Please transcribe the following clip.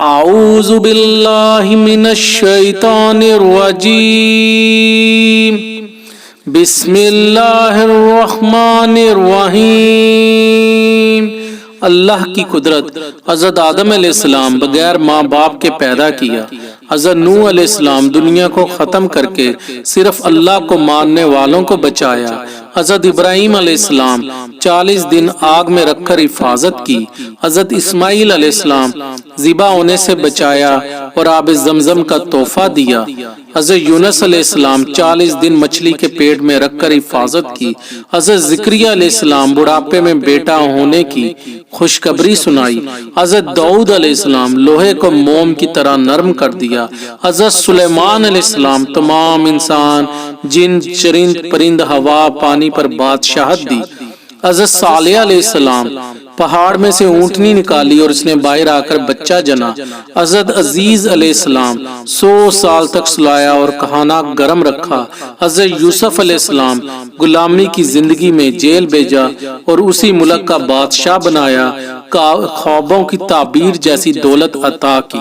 اعوذ باللہ من الشیطان الرجیم بسم اللہ الرحمن الرحیم۔ اللہ کی قدرت۔ حضرت آدم علیہ السلام بغیر ماں باپ کے پیدا کیا۔ حضرت نوح علیہ السلام دنیا کو ختم کر کے صرف اللہ کو ماننے والوں کو بچایا۔ حضرت ابراہیم علیہ السلام 40 دن آگ میں رکھ کر حفاظت کی۔ حضرت اسماعیل علیہ السلام ذبح ہونے سے بچایا اور آب زمزم کا تحفہ دیا۔ حضرت یونس علیہ السلام 40 دن مچھلی کے پیٹ میں رکھ کر حفاظت کی۔ حضرت زکریا علیہ السلام بڑھاپے میں بیٹا ہونے کی خوشخبری سنائی۔ حضرت داؤد علیہ السلام لوہے کو موم کی طرح نرم کر دیا۔ حضرت سلیمان علیہ السلام تمام انسان، جن، چرند، پرند، ہوا، پانی پر بادشاہت دی۔ حضرت صالح علیہ السلام پہاڑ میں سے اونٹنی نکالی اور اس نے باہر آ کر بچہ جنا۔ حضرت عزیز علیہ السلام 100 سال تک سلایا اور کھانا گرم رکھا۔ حضرت یوسف علیہ السلام غلامی کی زندگی میں جیل بھیجا اور اسی ملک کا بادشاہ بنایا۔ خوابوں کی تعبیر جیسی دولت عطا کی۔